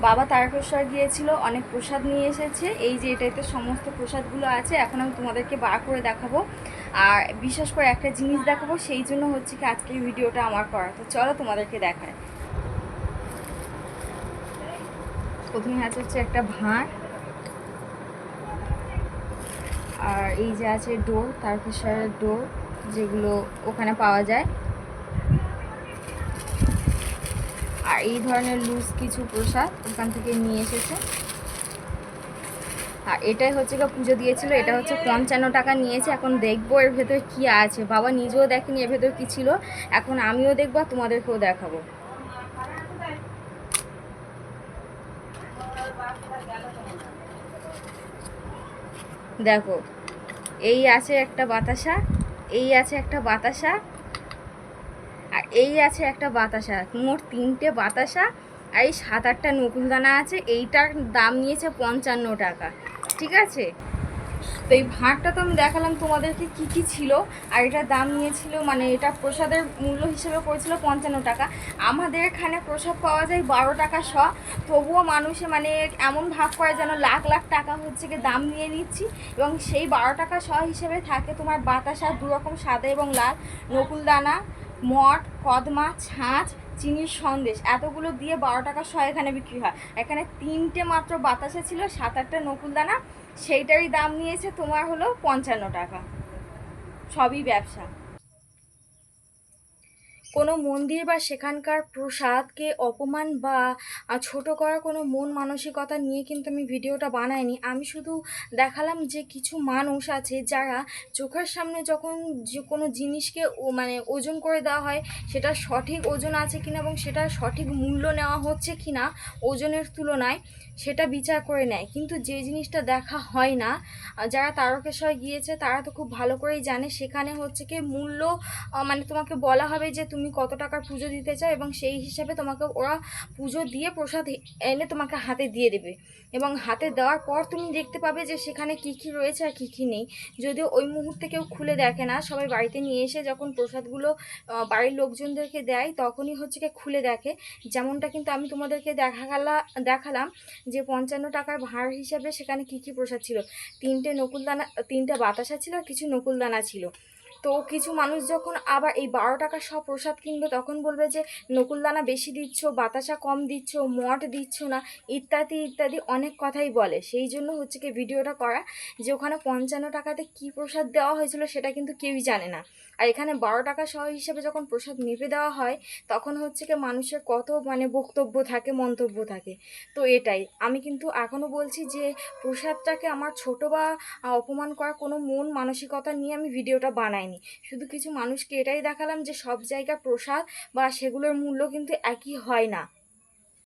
বাবা তারকেশ্বর গিয়েছিল, অনেক প্রসাদ নিয়ে এসেছে। এই যে এটাতে সমস্ত প্রসাদগুলো আছে, এখন আমি তোমাদেরকে বার করে দেখাবো। আর বিশেষ করে একটা জিনিস দেখাবো, সেই জন্য হচ্ছে কি আজকে এই ভিডিওটা আমার করা। তো চলো তোমাদেরকে দেখায়। প্রথমে আছে হচ্ছে একটা ভাঁড়, আর এই যে আছে ডোর, তারকেশ্বরের ডোর, যেগুলো ওখানে পাওয়া যায়। আর এই ধরনের লুজ কিছু প্রসাদ ওখান থেকে নিয়ে এসেছে। আর এটাই হচ্ছে গিয়ে পুজো দিয়েছিল, এটা হচ্ছে 55 টাকা নিয়েছে। এখন দেখবো এর ভেতর কি আছে, বাবা নিজেও দেখেনি এর ভেতর কি ছিল। এখন আমিও দেখবো, তোমাদেরকেও দেখাবো। দেখো, এই আছে একটা বাতাসা, এই আছে একটা বাতাসা, আর এই আছে একটা বাতাসা। মোট 3টে বাতাসা আর এই 7-8টা নকুলদানা আছে। এইটার দাম নিয়েছে 55 টাকা। ঠিক আছে, তো এই ভাঁড়টা তো আমি দেখালাম তোমাদেরকে কি কি ছিল। আর এটার দাম নিয়েছিল, মানে এটা প্রসাদের মূল্য হিসেবে পড়েছিল 55 টাকা। আমাদের এখানে প্রসাদ পাওয়া যায় 12 টাকা শ। তবুও মানুষে মানে এমন ভাব করে যেন লাখ লাখ টাকা হচ্ছে কি দাম নিয়ে নিচ্ছি। এবং সেই 12 টাকা শ হিসেবে থাকে তোমার বাতাসা, দুরকম সাদা এবং লাল, নকুলদানা, মঠ, কদমা, ছাঁচ, চিনির সন্দেশ, এতগুলো দিয়ে 12 টাকা শ এখানে বিক্রি হয়। এখানে 3টে মাত্র বাতাসা ছিল, 7-8টা নকুলদানা, সেইটারই দাম নিয়েছে তোমার হলো 55 টাকা। সবই ব্যবসা। কোনো মন্দির বা সেখানকার প্রসাদকে অপমান বা ছোট করার কোনো মন মানসিকতা নিয়ে কিন্তু আমি ভিডিওটা বানাইনি। আমি শুধু দেখালাম যে কিছু মানুষ আছে যারা চোখের সামনে যখন যে কোনো জিনিসকে মানে ওজন করে দেওয়া হয়, সেটা সঠিক ওজন আছে কিনা এবং সেটা সঠিক মূল্য নেওয়া হচ্ছে কিনা ওজনের তুলনায়, সেটা বিচার করে নেয়। কিন্তু যে জিনিসটা দেখা হয় না, যারা তারকেশ্বর গিয়েছে তারা তো খুব ভালো করেই জানে সেখানে হচ্ছে কি মূল্য, মানে তোমাকে বলা হবে যে তুমি কত টাকার পুজো দিতে চাও এবং সেই হিসাবে তোমাকে ওরা পুজো দিয়ে প্রসাদ এনে তোমাকে হাতে দিয়ে দেবে। এবং হাতে দেওয়ার পর তুমি দেখতে পাবে যে সেখানে কী কী রয়েছে আর কী কী নেই। যদিও ওই মুহূর্তে কেউ খুলে দেখে না, সবাই বাড়িতে নিয়ে এসে যখন প্রসাদগুলো বাড়ির লোকজনদেরকে দেয় তখনই হচ্ছে কি খুলে দেখে। যেমনটা কিন্তু আমি তোমাদেরকে দেখালাম যে 55 টাকার ভাঁড় হিসাবে সেখানে কী কী প্রসাদ ছিল। 3টে বাতাসা ছিল আর কিছু নকুলদানা ছিল। তো কিছু মানুষ যখন আবার এই 12 টাকা সব প্রসাদ কিনবে তখন বলবে যে নকুলদানা বেশি দিচ্ছ, বাতাসা কম দিচ্ছ, মঠ দিচ্ছ না, ইত্যাদি ইত্যাদি অনেক কথাই বলে। সেই জন্য হচ্ছে কি ভিডিওটা করা, যে ওখানে 55 টাকাতে কী প্রসাদ দেওয়া হয়েছিল সেটা কিন্তু কেউই জানে না। আর এখানে 12 টাকা সহ হিসেবে যখন প্রসাদ মেপে দেওয়া হয় তখন হচ্ছে কি মানুষের কত মানে বক্তব্য থাকে, মন্তব্য থাকে। তো এটাই আমি কিন্তু এখনও বলছি যে প্রসাদটাকে আমার ছোট বা অপমান করার কোনো মন মানসিকতা নিয়ে আমি ভিডিওটা বানাইনি। শুধু কিছু মানুষকে এটাই দেখালাম যে সব জায়গায় প্রসাদ বা সেগুলোর মূল্য কিন্তু একই হয় না।